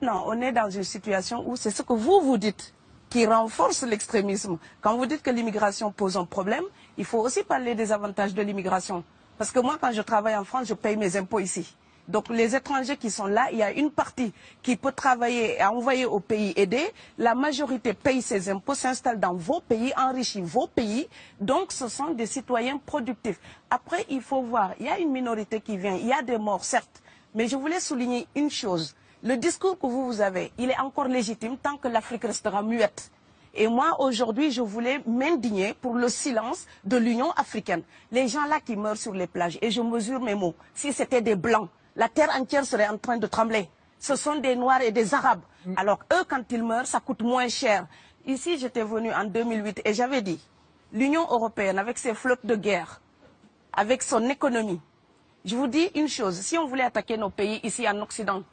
Maintenant, on est dans une situation où c'est ce que vous dites qui renforce l'extrémisme. Quand vous dites que l'immigration pose un problème, il faut aussi parler des avantages de l'immigration. Parce que moi, quand je travaille en France, je paye mes impôts ici. Donc les étrangers qui sont là, il y a une partie qui peut travailler et envoyer au pays aidé. La majorité paye ses impôts, s'installe dans vos pays, enrichit vos pays. Donc ce sont des citoyens productifs. Après, il faut voir, il y a une minorité qui vient, il y a des morts, certes. Mais je voulais souligner une chose. Le discours que vous avez, il est encore légitime tant que l'Afrique restera muette. Et moi, aujourd'hui, je voulais m'indigner pour le silence de l'Union africaine. Les gens là qui meurent sur les plages, et je mesure mes mots, si c'était des Blancs, la terre entière serait en train de trembler. Ce sont des Noirs et des Arabes. Alors eux, quand ils meurent, ça coûte moins cher. Ici, j'étais venu en 2008 et j'avais dit, l'Union européenne, avec ses flottes de guerre, avec son économie, je vous dis une chose, si on voulait attaquer nos pays ici en Occident,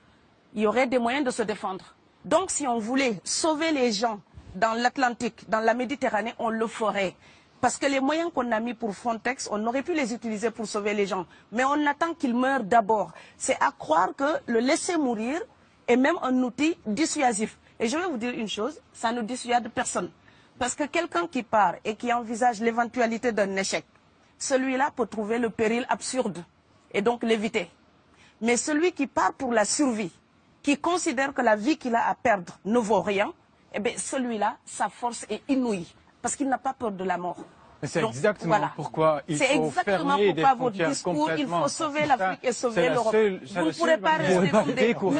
il y aurait des moyens de se défendre. Donc si on voulait sauver les gens dans l'Atlantique, dans la Méditerranée, on le ferait. Parce que les moyens qu'on a mis pour Frontex, on aurait pu les utiliser pour sauver les gens. Mais on attend qu'ils meurent d'abord. C'est à croire que le laisser mourir est même un outil dissuasif. Et je vais vous dire une chose, ça ne dissuade personne. Parce que quelqu'un qui part et qui envisage l'éventualité d'un échec, celui-là peut trouver le péril absurde et donc l'éviter. Mais celui qui part pour la survie, qui considère que la vie qu'il a à perdre ne vaut rien, eh bien celui-là, sa force est inouïe. Parce qu'il n'a pas peur de la mort. C'est exactement pourquoi il faut fermer des frontières complètement. Il faut sauver l'Afrique et sauver l'Europe. Vous ne pourrez pas rester comme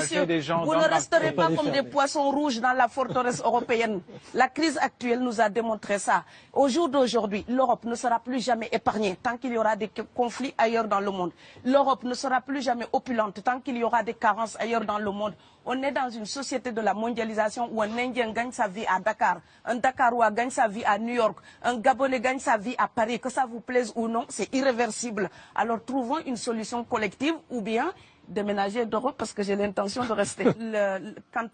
vous ne resterez pas comme des poissons rouges dans la forteresse européenne. La crise actuelle nous a démontré ça. Au jour d'aujourd'hui, l'Europe ne sera plus jamais épargnée tant qu'il y aura des conflits ailleurs dans le monde. L'Europe ne sera plus jamais opulente tant qu'il y aura des carences ailleurs dans le monde. On est dans une société de la mondialisation où un Indien gagne sa vie à Dakar, un Dakarois gagne sa vie à New York, un Gabonais gagne sa vie à Paris. Que ça vous plaise ou non, c'est irréversible. Alors trouvons une solution collective ou bien déménager d'Europe parce que j'ai l'intention de rester. Quand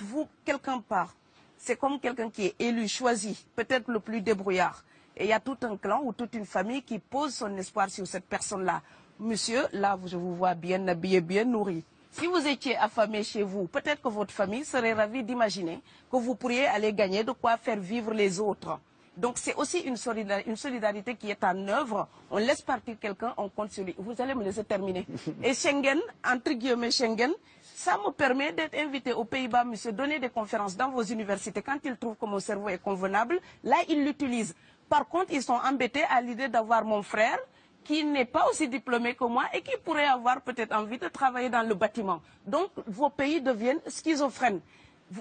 quelqu'un part, c'est comme quelqu'un qui est élu, choisi, peut-être le plus débrouillard. Et il y a tout un clan ou toute une famille qui pose son espoir sur cette personne-là. Monsieur, là, je vous vois bien habillé, bien nourri. Si vous étiez affamé chez vous, peut-être que votre famille serait ravie d'imaginer que vous pourriez aller gagner de quoi faire vivre les autres. Donc c'est aussi une solidarité qui est en œuvre. On laisse partir quelqu'un, on compte sur lui. Vous allez me laisser terminer. Et Schengen, entre guillemets Schengen, ça me permet d'être invité aux Pays-Bas, monsieur, donner des conférences dans vos universités. Quand ils trouvent que mon cerveau est convenable, là, ils l'utilisent. Par contre, ils sont embêtés à l'idée d'avoir mon frère, qui n'est pas aussi diplômé que moi et qui pourrait avoir peut-être envie de travailler dans le bâtiment. Donc, vos pays deviennent schizophrènes.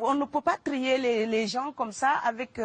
On ne peut pas trier les gens comme ça avec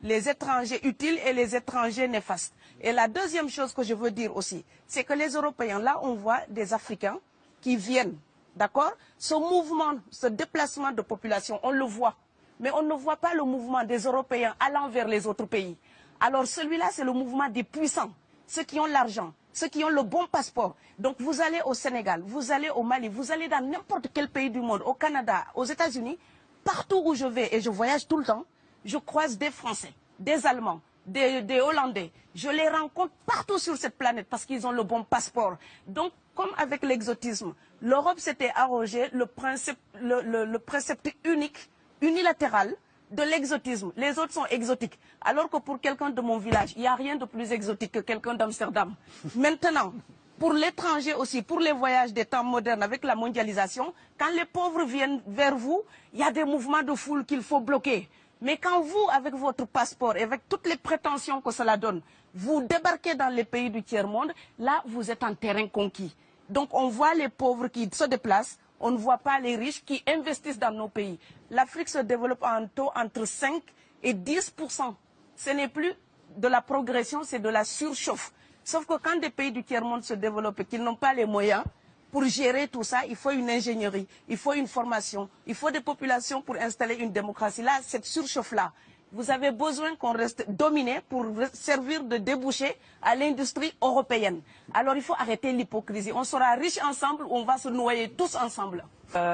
les étrangers utiles et les étrangers néfastes. Et la deuxième chose que je veux dire aussi, c'est que les Européens, là, on voit des Africains qui viennent, d'accord? Ce mouvement, ce déplacement de population, on le voit. Mais on ne voit pas le mouvement des Européens allant vers les autres pays. Alors, celui-là, c'est le mouvement des puissants, ceux qui ont l'argent, ceux qui ont le bon passeport. Donc vous allez au Sénégal, vous allez au Mali, vous allez dans n'importe quel pays du monde, au Canada, aux États-Unis, partout où je vais, et je voyage tout le temps, je croise des Français, des Allemands, des Hollandais. Je les rencontre partout sur cette planète parce qu'ils ont le bon passeport. Donc, comme avec l'exotisme, l'Europe s'était arrogé le précepte unique, unilatéral, de l'exotisme. Les autres sont exotiques. Alors que pour quelqu'un de mon village, il n'y a rien de plus exotique que quelqu'un d'Amsterdam. Maintenant, pour l'étranger aussi, pour les voyages des temps modernes avec la mondialisation, quand les pauvres viennent vers vous, il y a des mouvements de foule qu'il faut bloquer. Mais quand vous, avec votre passeport et avec toutes les prétentions que cela donne, vous débarquez dans les pays du tiers-monde, là, vous êtes en terrain conquis. Donc, on voit les pauvres qui se déplacent, on ne voit pas les riches qui investissent dans nos pays. L'Afrique se développe en taux entre 5 et 10%. Ce n'est plus de la progression, c'est de la surchauffe. Sauf que quand des pays du tiers-monde se développent et qu'ils n'ont pas les moyens pour gérer tout ça, il faut une ingénierie, il faut une formation, il faut des populations pour installer une démocratie. Là, cette surchauffe-là, vous avez besoin qu'on reste dominé pour servir de débouché à l'industrie européenne. Alors il faut arrêter l'hypocrisie. On sera riches ensemble ou on va se noyer tous ensemble.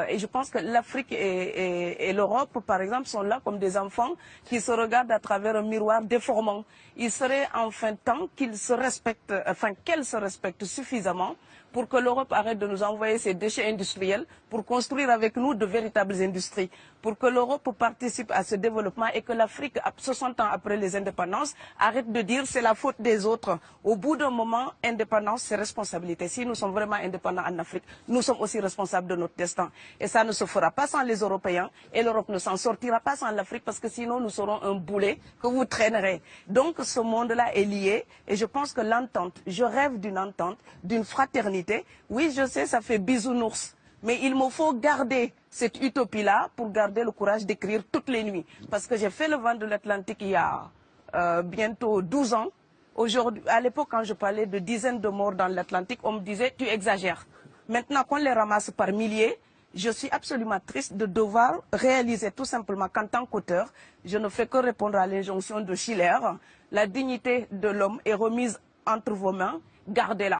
Et je pense que l'Afrique et l'Europe, par exemple, sont là comme des enfants qui se regardent à travers un miroir déformant. Il serait enfin temps qu'ils se respectent, enfin qu'elles se respectent suffisamment pour que l'Europe arrête de nous envoyer ses déchets industriels pour construire avec nous de véritables industries. pour que l'Europe participe à ce développement et que l'Afrique, 60 ans après les indépendances, arrête de dire c'est la faute des autres. Au bout d'un moment, indépendance, c'est responsabilité. Si nous sommes vraiment indépendants en Afrique, nous sommes aussi responsables de notre destin. Et ça ne se fera pas sans les Européens et l'Europe ne s'en sortira pas sans l'Afrique parce que sinon nous serons un boulet que vous traînerez. Donc ce monde-là est lié et je pense que l'entente, je rêve d'une entente, d'une fraternité. Oui, je sais, ça fait bisounours. Mais il me faut garder cette utopie-là pour garder le courage d'écrire toutes les nuits. Parce que j'ai fait le vent de l'Atlantique il y a bientôt 12 ans. Aujourd'hui, à l'époque, quand je parlais de dizaines de morts dans l'Atlantique, on me disait « tu exagères ». Maintenant qu'on les ramasse par milliers, je suis absolument triste de devoir réaliser tout simplement qu'en tant qu'auteur, je ne fais que répondre à l'injonction de Schiller. La dignité de l'homme est remise entre vos mains, gardez-la.